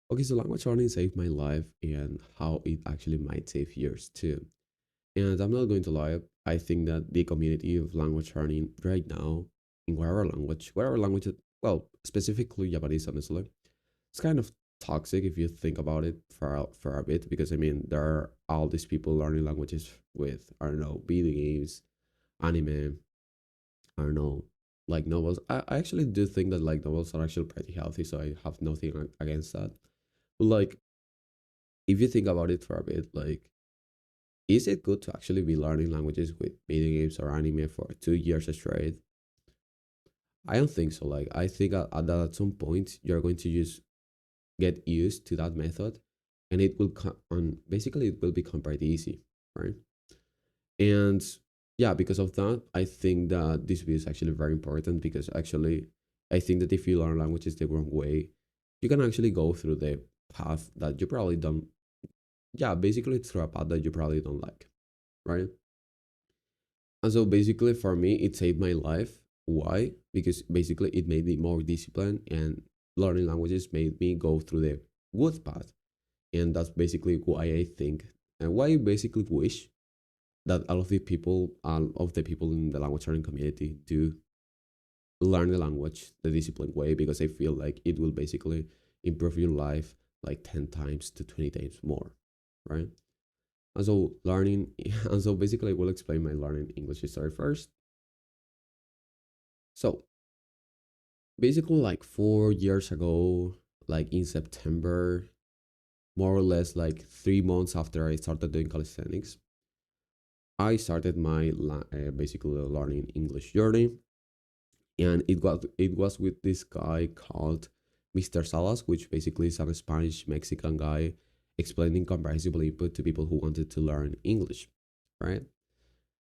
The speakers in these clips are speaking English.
Okay, so language learning saved my life and how it actually might save yours too. And I'm not going to lie, I think that the community of language learning right now, in whatever language, well, specifically Japanese, honestly, it's kind of toxic if you think about it for a bit, because I mean, there are all these people learning languages with, I don't know, video games, anime, I don't know, like novels. I actually do think that like novels are actually pretty healthy, so I have nothing against that. But like, if you think about it for a bit, like, is it good to actually be learning languages with video games or anime for 2 years straight? I don't think so. Like, I think that at some point you're going to just get used to that method, and it will come on. Basically, it will become pretty easy, right? And yeah, because of that, I think that this video is actually very important, because actually, I think that if you learn languages the wrong way, you can actually go through the path that you probably don't. Yeah, basically through a path that you probably don't like, right? And so basically for me, it saved my life. Why? Because basically it made me more disciplined, and learning languages made me go through the good path. And that's basically why I think, and why I basically wish that all of the people in the language learning community do learn the language the disciplined way, because I feel like it will basically improve your life like 10 times to 20 times more, right? And so learning, and so basically I will explain my learning English story first. So basically like 4 years ago, like in September, more or less like 3 months after I started doing calisthenics, I started my basically learning English journey. And it was with this guy called Mr. Salas, which basically is a Spanish Mexican guy explaining comprehensible input to people who wanted to learn English, right?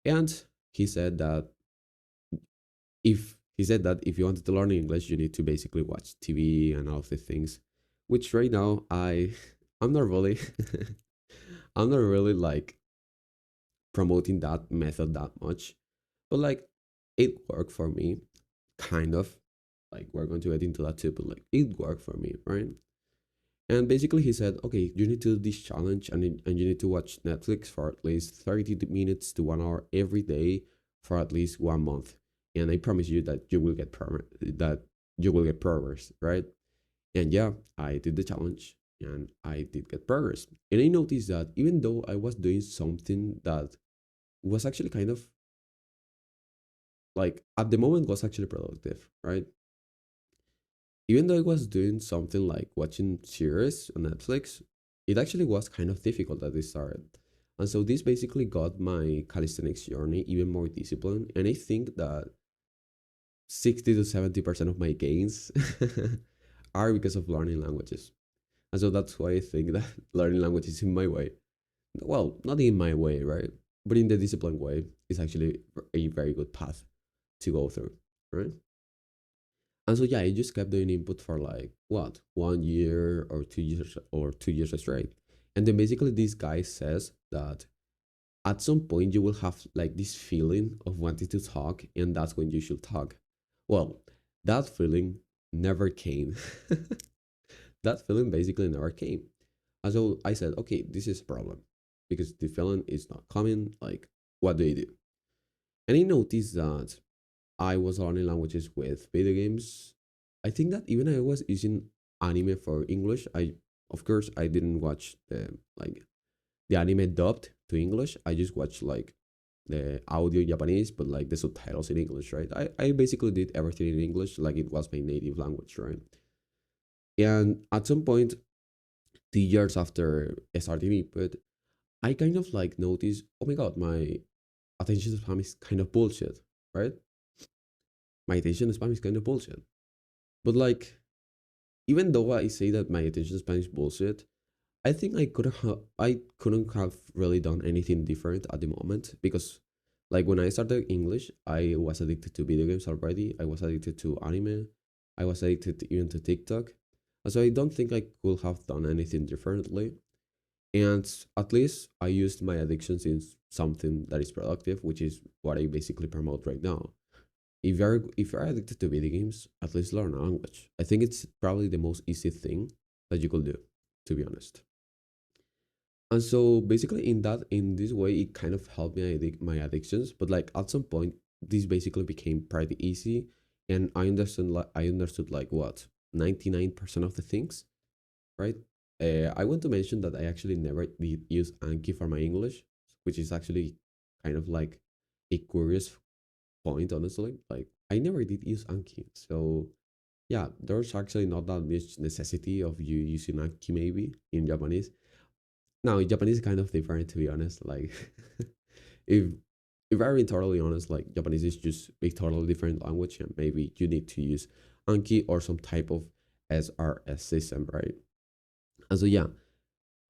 And he said that if you wanted to learn English, you need to basically watch TV and all of the things, which right now I'm not really I'm not really like promoting that method that much, but like it worked for me, kind of. Like we're going to get into that too, but like it worked for me, right? And basically he said, okay, you need to do this challenge, and you need to watch Netflix for at least 30 minutes to 1 hour every day for at least 1 month. And I promise you that you will get progress, right? And yeah, I did the challenge and I did get progress. And I noticed that even though I was doing something that was actually kind of like at the moment was actually productive, right? Even though I was doing something like watching series on Netflix, it actually was kind of difficult at the start. And so this basically got my calisthenics journey even more disciplined. And I think that 60 to 70% of my gains are because of learning languages. And so that's why I think that learning languages in my way. Well, not in my way, right? But in the disciplined way is actually a very good path to go through, right? And so yeah, I just kept doing input for like what 1 year or 2 years or 2 years straight. And then basically this guy says that at some point you will have like this feeling of wanting to talk, and that's when you should talk. Well, that feeling never came. That feeling basically never came. And so I said, okay, this is a problem, because the feeling is not coming. Like, what do you do? And I noticed that I was learning languages with video games. I think that even I was using anime for English. Of course, I didn't watch the anime dubbed to English. I just watched like the audio in Japanese, but like the subtitles in English, right? I basically did everything in English like it was my native language, right? And at some point, 2 years after starting input, I kind of like noticed, oh my god, my attention spam is kind of bullshit, right? My attention spam is kind of bullshit. But like, even though I say that my attention span is bullshit, I couldn't have really done anything different at the moment, because like when I started English, I was addicted to video games already. I was addicted to anime. I was addicted even to TikTok. And so I don't think I could have done anything differently. And at least I used my addictions in something that is productive, which is what I basically promote right now. If you're addicted to video games, at least learn a language. I think it's probably the most easy thing. that you could do, to be honest. And so basically in this way it kind of helped me my addictions, but like at some point this basically became pretty easy, and I understood like what 99% of the things, right? I want to mention that I actually never did use Anki for my English, which is actually kind of like a curious point, honestly. Like I never did use Anki, so yeah, there's actually not that much necessity of you using Anki maybe in Japanese. Now, Japanese is kind of different, to be honest. Like, if if I'm being totally honest, like Japanese is just a totally different language, and maybe you need to use Anki or some type of SRS system, right? And so yeah,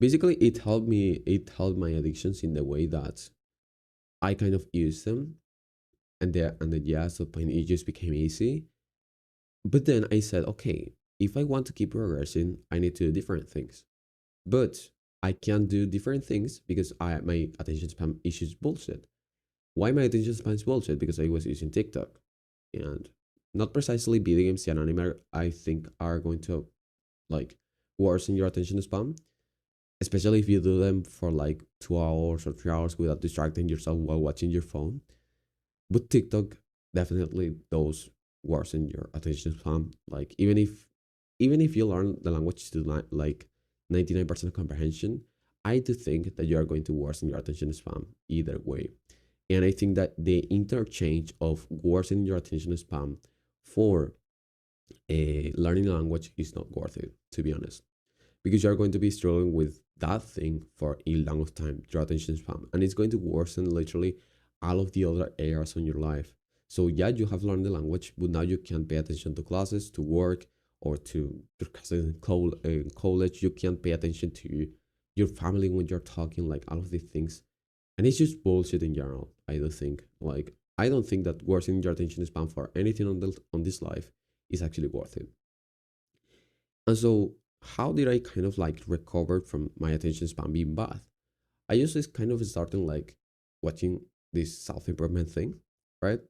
basically it helped me. It helped my addictions in the way that I kind of used them, and then yeah, so point it just became easy. But then I said, okay, if I want to keep progressing, I need to do different things. But I can't do different things because my attention span is just bullshit. Why my attention span is bullshit? Because I was using TikTok, and not precisely video games and anime. I think are going to like worsen your attention span, especially if you do them for like 2 hours or 3 hours without distracting yourself while watching your phone. But TikTok definitely does worsen your attention span. Like even if you learn the language to like 99% comprehension, I do think that you are going to worsen your attention span either way. And I think that the interchange of worsening your attention span for a learning a language is not worth it, to be honest, because you're going to be struggling with that thing for a long of time, your attention span, and it's going to worsen literally all of the other areas on your life. So yeah, you have learned the language, but now you can't pay attention to classes, to work, or to your classes in college. You can't pay attention to your family when you're talking, like all of these things, and it's just bullshit in general. I don't think like I don't think that worsening your attention span for anything on this life is actually worth it. And so, how did I kind of like recover from my attention span being bad? I used this kind of starting like watching this self improvement thing, right?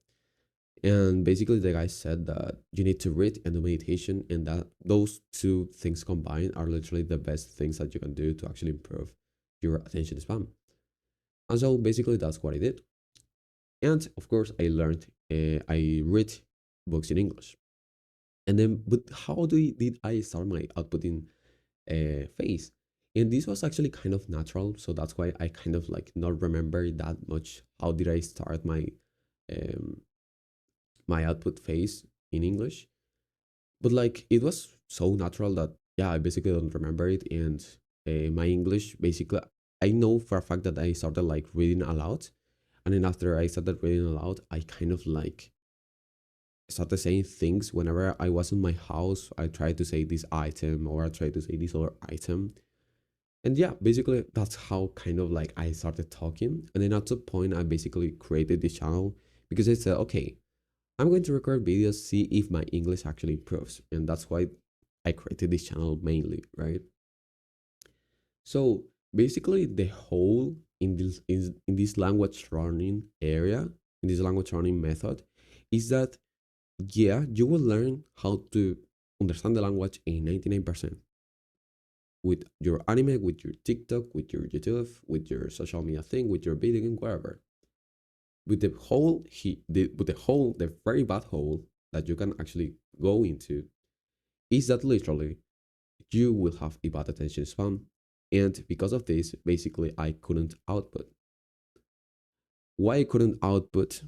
And basically, the guy said that you need to read and do meditation, and that those two things combined are literally the best things that you can do to actually improve your attention span. And so, basically, that's what I did. And of course, I read books in English. And then, but how did I start my outputting phase? And this was actually kind of natural, so that's why I kind of like not remember that much. How did I start um, my output phase in English? But like it was so natural that yeah, I basically don't remember it. And my English basically, I know for a fact that I started like reading aloud, and then after I started reading aloud, I kind of like started saying things whenever I was in my house. I tried to say this item or I tried to say this other item. And yeah, basically that's how kind of like I started talking. And then at some point I basically created this channel because I said, okay, I'm going to record videos, see if my English actually improves. And that's why I created this channel mainly, right? So basically the whole in this language learning area, in this language learning method, is that yeah, you will learn how to understand the language in 99% with your anime, with your TikTok, with your YouTube, with your social media thing, with your video game, whatever. With the whole, the very bad hole that you can actually go into is that literally you will have a bad attention span. And because of this, basically, I couldn't output. Why I couldn't output?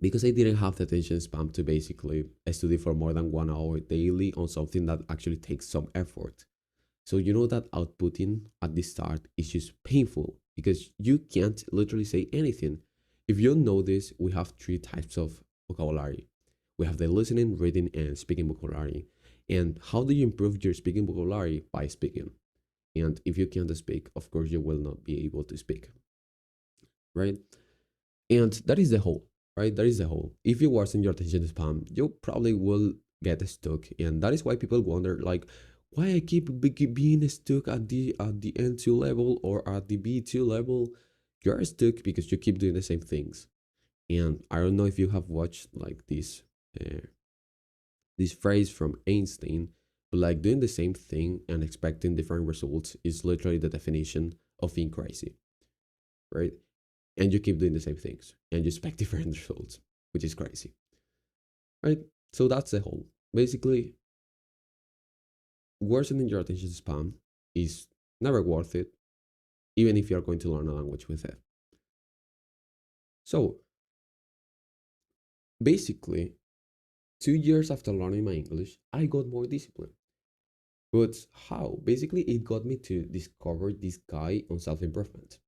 Because I didn't have the attention span to basically study for more than 1 hour daily on something that actually takes some effort. So you know that outputting at the start is just painful because you can't literally say anything. If you know this, we have three types of vocabulary. We have the listening, reading, and speaking vocabulary. And how do you improve your speaking vocabulary? By speaking. And if you can't speak, of course, you will not be able to speak, right? And that is the whole, right? That is the whole. If you worsen your attention span, you probably will get stuck. And that is why people wonder, like, why I keep being stuck at the N2 level or at the B2 level. You're stuck because you keep doing the same things. And I don't know if you have watched like this phrase from Einstein, But like doing the same thing and expecting different results is literally the definition of being crazy, right? And you keep doing the same things and you expect different results, which is crazy, right? So that's the whole. Basically, worsening your attention span is never worth it, even if you're going to learn a language with it. So basically, 2 years after learning my English, I got more discipline. But how? Basically, it got me to discover this guy on self improvement.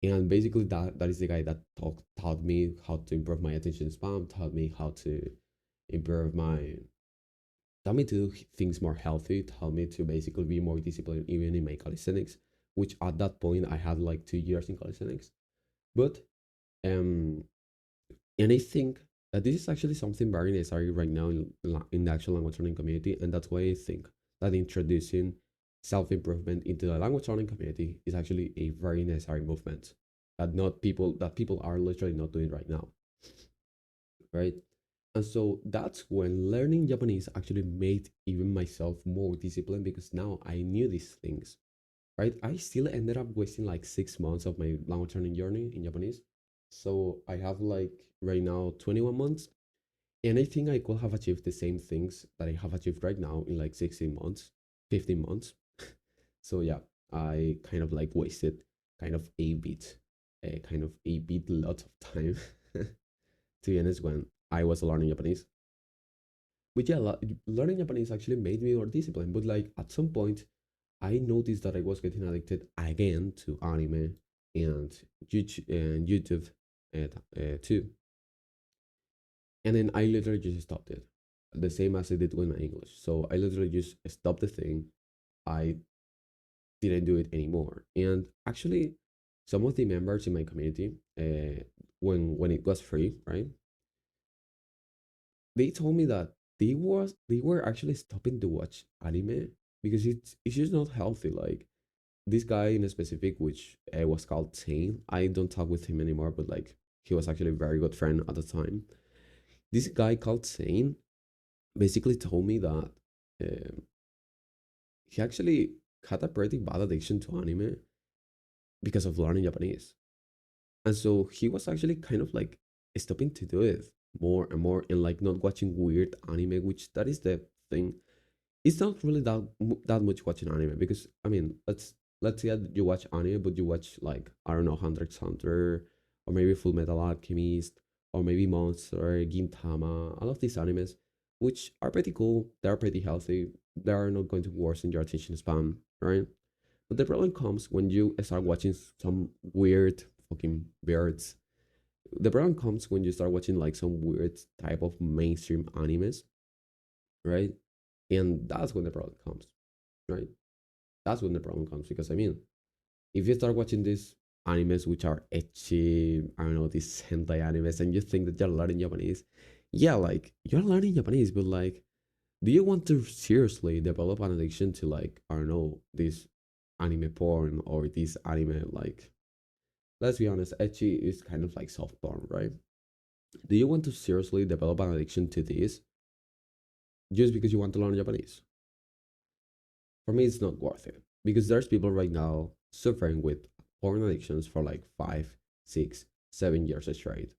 And basically, that is the guy that taught me how to improve my attention span, taught me how to improve my, taught me to do things more healthy, taught me to basically be more disciplined even in my calisthenics, which at that point I had like 2 years in calisthenics. But um, and I think that this is actually something very necessary right now in the actual language learning community, and that's why I think that introducing self improvement into the language learning community is actually a very necessary movement that people are literally not doing right now, right? And so that's when learning Japanese actually made even myself more disciplined because now I knew these things, right? I still ended up wasting like 6 months of my language learning journey in Japanese. So I have like right now 21 months. And I think I could have achieved the same things that I have achieved right now in like 16 months, 15 months. So yeah, I kind of like wasted kind of a bit lot of time to be honest when I was learning Japanese. But yeah, learning Japanese actually made me more disciplined. But like at some point, I noticed that I was getting addicted again to anime and YouTube too. And then I literally just stopped it, the same as I did with my English. So I literally just stopped the thing. I didn't do it anymore. And actually, some of the members in my community, when it was free, right, they told me that they were actually stopping to watch anime because it's just not healthy. Like this guy in a specific, which was called Tane. I don't talk with him anymore, but like he was actually a very good friend at the time. This guy called Tane basically told me that um, he actually had a pretty bad addiction to anime because of learning Japanese. And so he was actually kind of like stopping to do it more and more and like not watching weird anime, which that is the thing. It's not really that much watching anime because I mean, let's say that you watch anime, but you watch like I don't know, Hunter x Hunter, or maybe Full Metal Alchemist, or maybe Monster, Gintama, all of these animes, which are pretty cool. They're pretty healthy. They are not going to worsen your attention span, right? But the problem comes when you start watching some weird fucking birds. The problem comes when you start watching like some weird type of mainstream animes, right? And that's when the problem comes, right? That's when the problem comes because I mean, if you start watching these animes which are ecchi, I don't know, these hentai animes, and you think that you're learning Japanese, yeah, like you're learning Japanese, but like, do you want to seriously develop an addiction to like, I don't know, this anime porn or this anime like? Let's be honest, ecchi is kind of like soft porn, right? Do you want to seriously develop an addiction to this just because you want to learn Japanese? For me, it's not worth it because there's people right now suffering with porn addictions for like 5, 6, 7 years straight.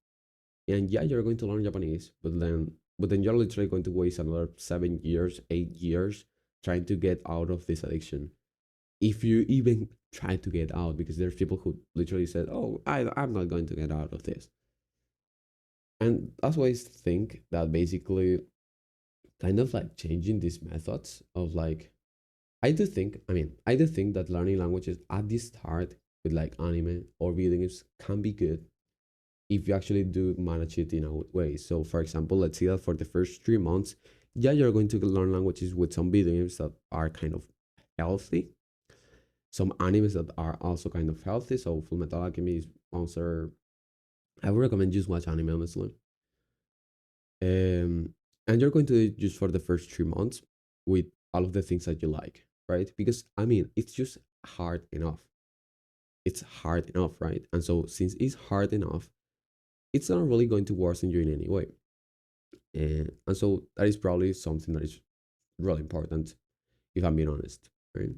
And yeah, you're going to learn Japanese, but then you're literally going to waste another 7 years, 8 years trying to get out of this addiction. If you even try to get out, because there's people who literally said, "Oh, I'm not going to get out of this," and that's why I think that basically kind of like changing these methods of like I do think that learning languages at the start with like anime or video games can be good if you actually do manage it in a way. So, for example, let's say that for the first 3 months, yeah, you're going to learn languages with some video games that are kind of healthy, some animes that are also kind of healthy. So, Full Metal Alchemist, Monster. I would recommend just watch anime honestly. And you're going to do it just for the first 3 months with all of the things that you like, right? Because I mean, it's just hard enough. It's hard enough, right? And so, since it's hard enough, it's not really going to worsen you in any way. And so, that is probably something that is really important. if I'm being honest, right?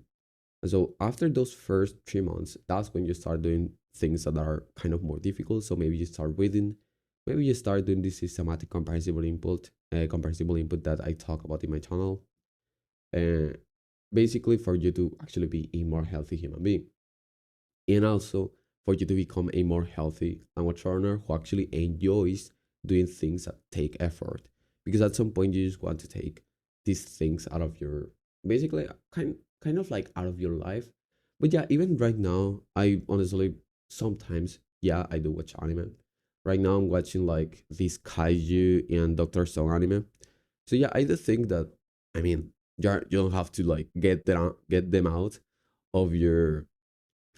And so after those first 3 months, that's when you start doing things that are kind of more difficult. So maybe you start reading, maybe you start doing this systematic comprehensible input that I talk about in my channel, and basically for you to actually be a more healthy human being, and also for you to become a more healthy language learner who actually enjoys doing things that take effort. Because at some point you just want to take these things out of your, basically kind of like out of your life. But yeah, even right now, I honestly sometimes, yeah, I do watch anime. Right now I'm watching like this Kaiju and Doctor Stone anime. So yeah, I do think that, I mean, you don't have to like get them out of your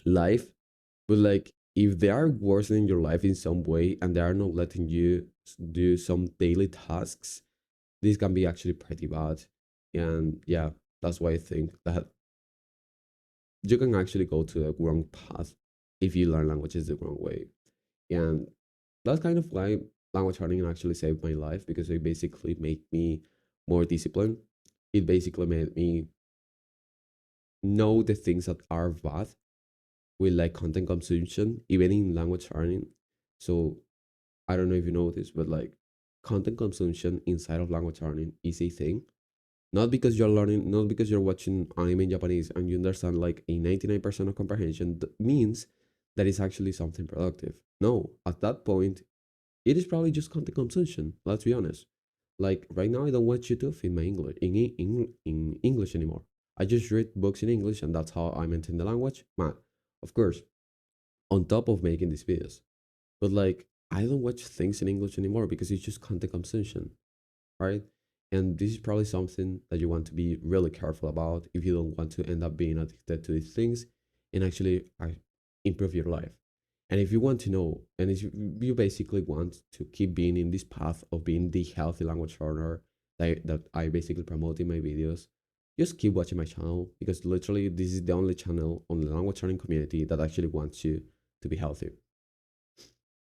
life, but like if they are worsening your life in some way and they are not letting you do some daily tasks, this can be actually pretty bad. And yeah, that's why I think that you can actually go to the wrong path if you learn languages the wrong way. And that's kind of why language learning actually saved my life, because it basically made me more disciplined. It basically made me know the things that are bad with like content consumption, even in language learning. So I don't know if you know this, but like content consumption inside of language learning is a thing. Not because you're learning, not because you're watching anime in Japanese and you understand like a 99% of comprehension means that it's actually something productive. No, at that point, it is probably just content consumption. Let's be honest. Like right now, I don't watch YouTube in my English in English anymore. I just read books in English, and that's how I maintain the language. Man, of course, on top of making these videos. But like, I don't watch things in English anymore because it's just content consumption, right? And this is probably something that you want to be really careful about if you don't want to end up being addicted to these things and actually improve your life. And if you want to know, and if you basically want to keep being in this path of being the healthy language learner that I basically promote in my videos, just keep watching my channel, because literally this is the only channel on the language learning community that actually wants you to be healthy.